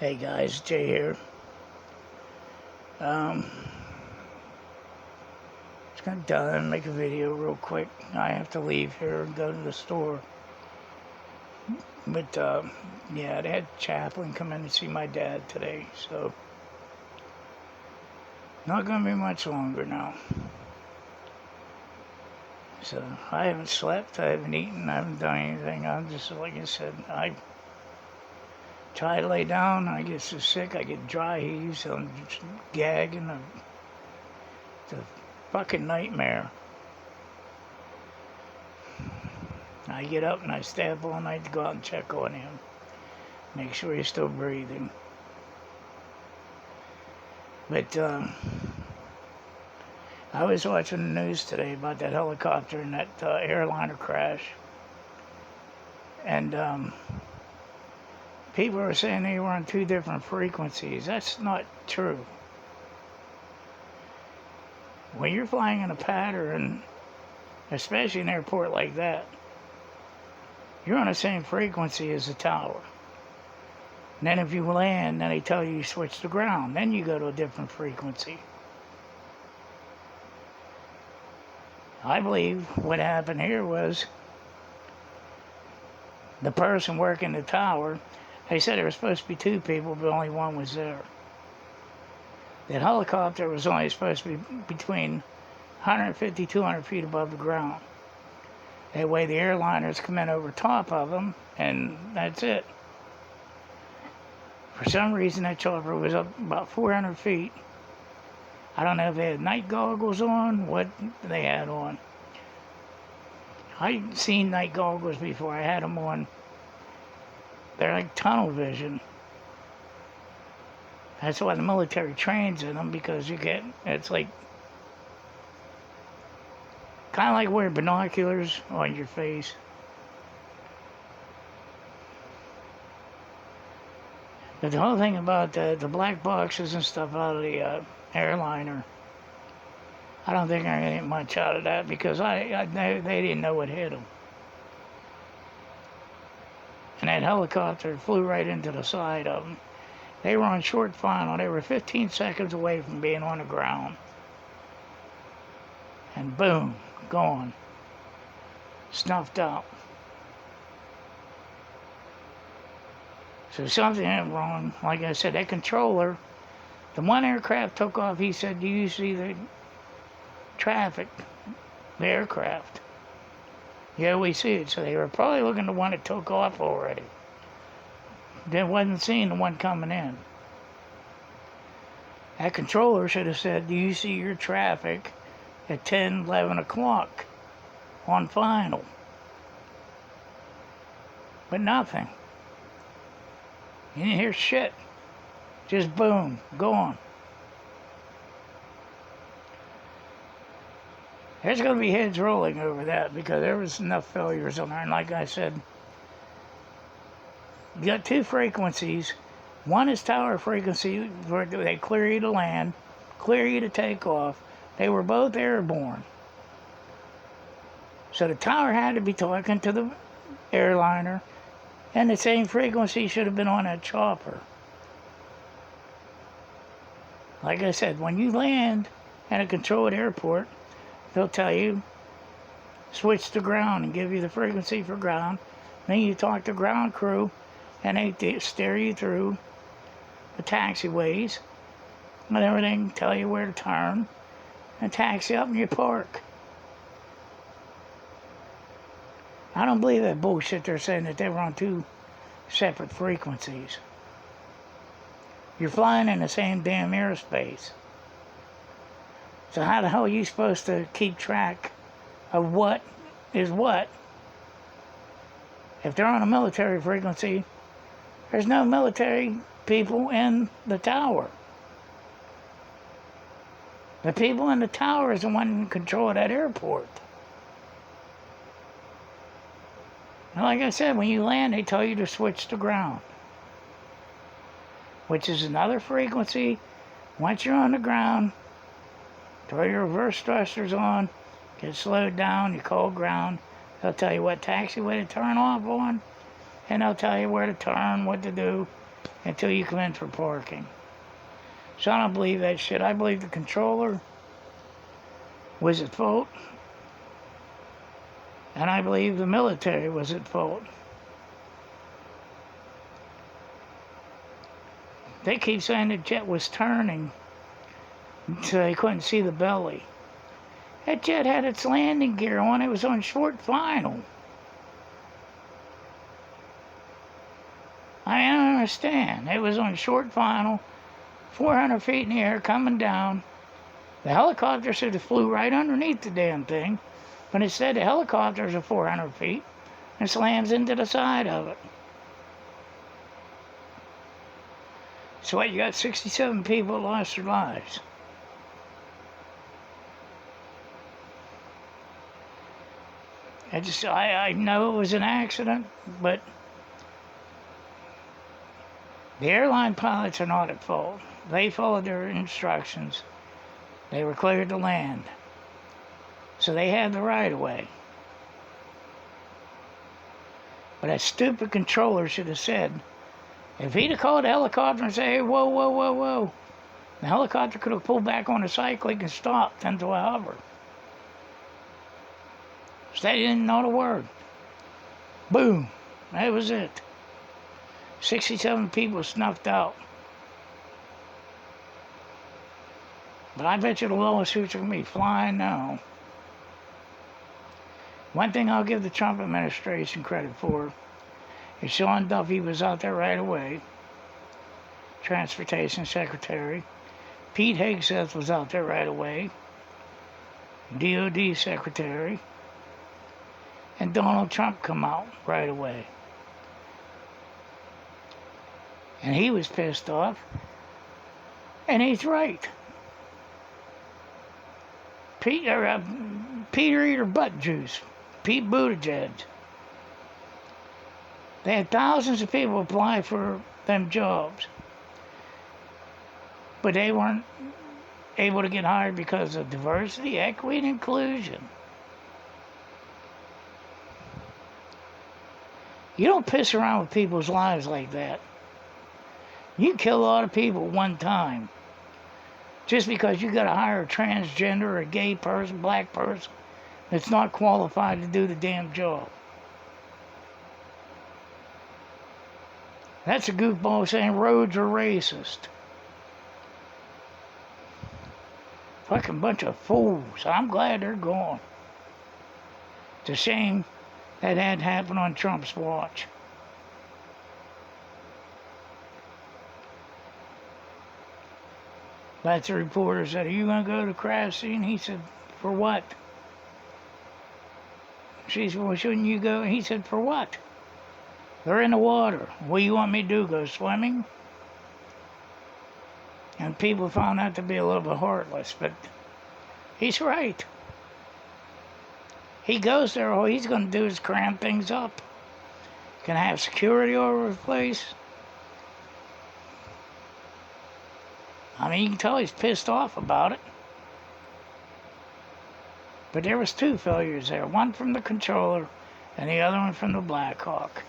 Hey guys, Jay here. Um, just got done, make a video real quick. I have to leave here and go to the store. But yeah, they had Chaplain come in to see my dad today, so not gonna be much longer now. So I haven't slept, I haven't eaten, I haven't done anything. I'm just, like I said, I try to lay down, I get so sick, I get dry heaves, I'm just gagging. It's a fucking nightmare. I get up and I stay up all night to go out and check on him. Make sure he's still breathing. But I was watching the news today about that helicopter and that airliner crash. And people are saying they were on two different frequencies. That's not true. When you're flying in a pattern, especially in an airport like that, you're on the same frequency as the tower. And then if you land, then they tell you switch to ground. Then you go to a different frequency. I believe what happened here was the person working the tower, they said there were supposed to be two people, but only one was there. That helicopter was only supposed to be between 150, 200 feet above the ground. That way the airliners come in over top of them, and that's it. For some reason, that chopper was up about 400 feet. I don't know if they had night goggles on, what they had on. I'd seen night goggles before. I had them on. They're like tunnel vision. That's why the military trains in them, because it's like, kind of like wearing binoculars on your face. But the whole thing about the black boxes and stuff out of the airliner, I don't think I'm going to get much out of that, because they didn't know what hit them. And that helicopter flew right into the side of them. They were on short final. They were 15 seconds away from being on the ground. And boom, gone. Snuffed out. So something went wrong. Like I said, that controller, the one aircraft took off, he said, do you see the traffic, the aircraft? Yeah, we see it. So they were probably looking at the one that took off already. They wasn't seeing the one coming in. That controller should have said, do you see your traffic at 10, 11 o'clock on final? But nothing. You didn't hear shit. Just boom, gone. There's going to be heads rolling over that, because there was enough failures on there. And like I said, you got two frequencies. One is tower frequency, where they clear you to land, clear you to take off. They were both airborne. So the tower had to be talking to the airliner, and the same frequency should have been on that chopper. Like I said, when you land at a controlled airport, they'll tell you, switch to ground and give you the frequency for ground. Then you talk to ground crew, and they steer you through the taxiways and everything, tell you where to turn, and taxi up and you park. I don't believe that bullshit they're saying that they were on two separate frequencies. You're flying in the same damn airspace. So how the hell are you supposed to keep track of what is what? If they're on a military frequency, there's no military people in the tower. The people in the tower is the one in control of that airport. And like I said, when you land, they tell you to switch to ground, which is another frequency. Once you're on the ground, throw your reverse thrusters on, get slowed down, you call ground. They'll tell you what taxiway to turn off on, and they'll tell you where to turn, what to do. until you come in for parking. So I don't believe that shit. I believe the controller was at fault, and I believe the military was at fault. They keep saying the jet was turning so they couldn't see the belly. That jet had its landing gear on. It was on short final. I don't understand. It was on short final, 400 feet in the air, coming down. The helicopter should have flew right underneath the damn thing, but instead the helicopters are 400 feet and slams into the side of it. So what, you got 67 people that lost their lives. I know it was an accident, but the airline pilots are not at fault. They followed their instructions. They were cleared to land. So they had the right of way. But that stupid controller should have said, if he'd have called the helicopter and said, hey, whoa, whoa, whoa, whoa, the helicopter could have pulled back on the cyclic and stopped into a hover. So they didn't know the word. Boom. That was it. 67 people snuffed out. But I bet you the lawsuits are going to be flying now. One thing I'll give the Trump administration credit for is Sean Duffy was out there right away. Transportation Secretary. Pete Hegseth was out there right away. DOD Secretary. And Donald Trump come out right away. And he was pissed off. And he's right. Peter Eater Butt Juice. Pete Buttigieg. They had thousands of people apply for them jobs. But they weren't able to get hired because of diversity, equity, and inclusion. You don't piss around with people's lives like that. You kill a lot of people one time. Just because you got to hire a transgender or a gay person, black person, that's not qualified to do the damn job. That's a goofball saying roads are racist. Fucking bunch of fools. I'm glad they're gone. It's a shame that had happened on Trump's watch. That's the reporter said, are you going to go to the crash scene? He said, for what? She said, well, shouldn't you go? And he said, for what? They're in the water. What do you want me to do, go swimming? And people found that to be a little bit heartless, but he's right. He goes there, all he's going to do is cram things up. Can have security over the place. I mean, you can tell he's pissed off about it. But there was two failures there. One from the controller and the other one from the Black Hawk.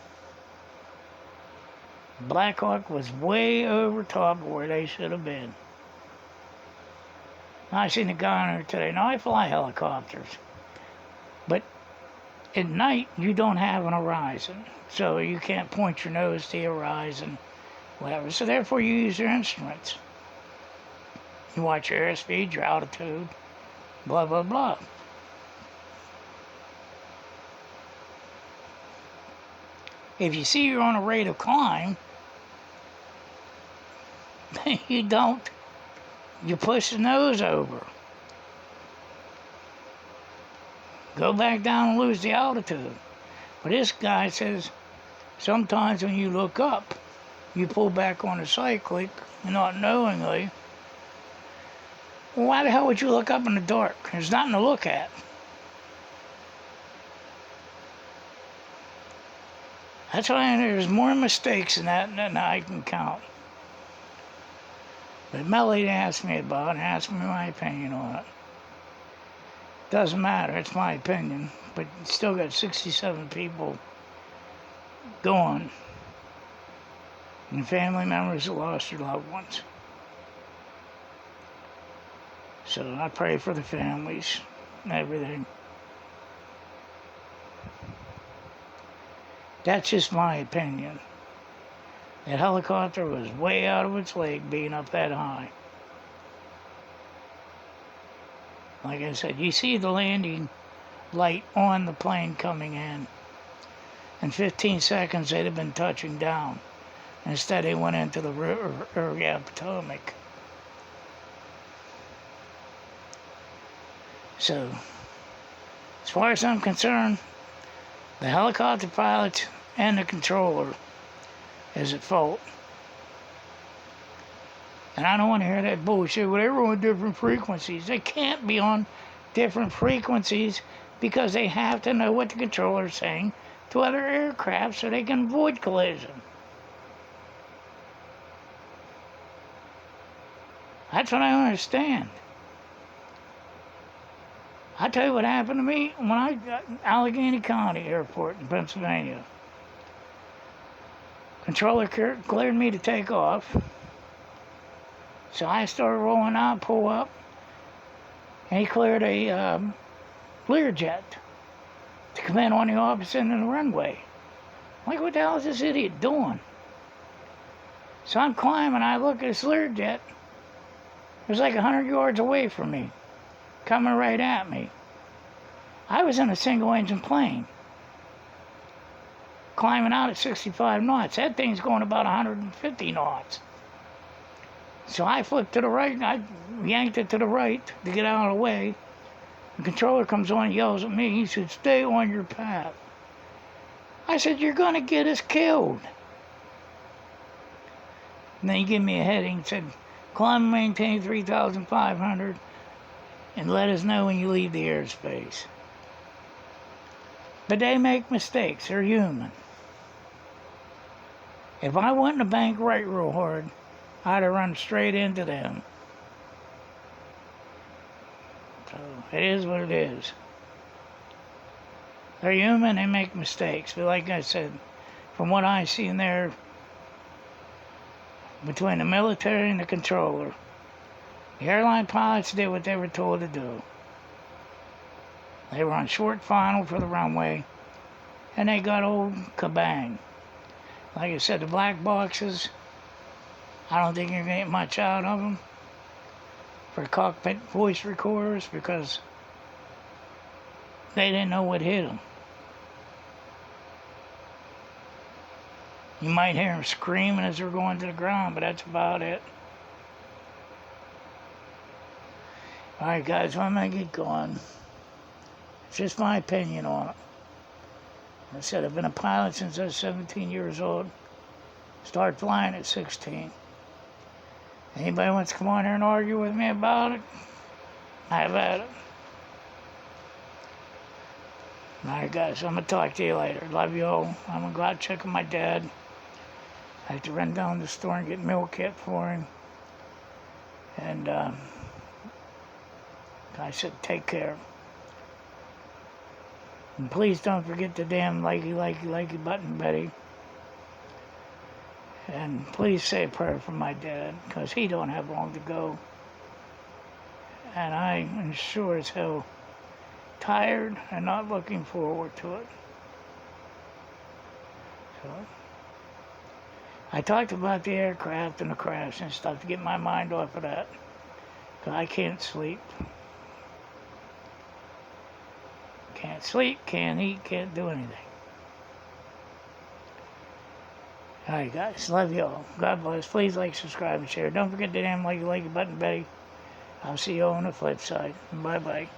Black Hawk was way over top of where they should have been. I seen a guy on there today. Now, I fly helicopters. But at night, you don't have an horizon. So you can't point your nose to the horizon, whatever. So therefore, you use your instruments. You watch your airspeed, your altitude, blah, blah, blah. If you see you're on a rate of climb, you don't. You push the nose over. Go back down and lose the altitude. But this guy says, sometimes when you look up, you pull back on the cyclic, not knowingly. Well, why the hell would you look up in the dark? There's nothing to look at. That's why there's more mistakes in that than I can count. But Melody asked me about it and asked me my opinion on it. Doesn't matter, it's my opinion. But you still got 67 people gone. and family members who lost their loved ones. So I pray for the families and everything. That's just my opinion. That helicopter was way out of its league being up that high. Like I said, you see the landing light on the plane coming in. In 15 seconds, they'd have been touching down. Instead, they went into the Potomac. So, as far as I'm concerned, the helicopter pilot and the controller is at fault. And I don't want to hear that bullshit. Well, they're on different frequencies. They can't be on different frequencies because they have to know what the controller is saying to other aircraft so they can avoid collision. That's what I don't understand. I'll tell you what happened to me when I got Allegheny County Airport in Pennsylvania. Controller cleared me to take off. So I started rolling out, pull up, and he cleared a Learjet to come in on the opposite end of the runway. I'm like, what the hell is this idiot doing? So I'm climbing, I look at this Learjet. It was like 100 yards away from me, coming right at me. I was in a single-engine plane, climbing out at 65 knots. That thing's going about 150 knots. So I flipped to the right, and I yanked it to the right to get out of the way. The controller comes on and yells at me. He said, stay on your path. I said, you're going to get us killed. And then he gave me a heading and said, climb and maintain 3,500 and let us know when you leave the airspace. But they make mistakes. They're human. If I went in the bank right real hard, I'd have run straight into them. So it is what it is. They're human, they make mistakes. But like I said, from what I see in there, between the military and the controller, the airline pilots did what they were told to do. They were on short final for the runway, and they got old kabang. Like I said, the black boxes, I don't think you're going to get much out of them for cockpit voice recorders because they didn't know what hit them. You might hear them screaming as they're going to the ground, but that's about it. Alright guys, I'm going to get going. It's just my opinion on it. Like I said, I've been a pilot since I was 17 years old. Started flying at 16. Anybody wants to come on here and argue with me about it? Have at it. Alright guys, I'm going to talk to you later. Love you all. I'm going to go out and check on my dad. I have to run down to the store and get milk kit for him. And I said, take care. And please don't forget the damn likey button, Betty. And please say a prayer for my dad, because he don't have long to go. And I am sure as hell tired and not looking forward to it. So, I talked about the aircraft and the crash and stuff to get my mind off of that. Because I can't sleep. Can't sleep, can't eat, can't do anything. Alright guys, love y'all. God bless. Please like, subscribe, and share. Don't forget the damn like button, Betty. I'll see you on the flip side. Bye-bye.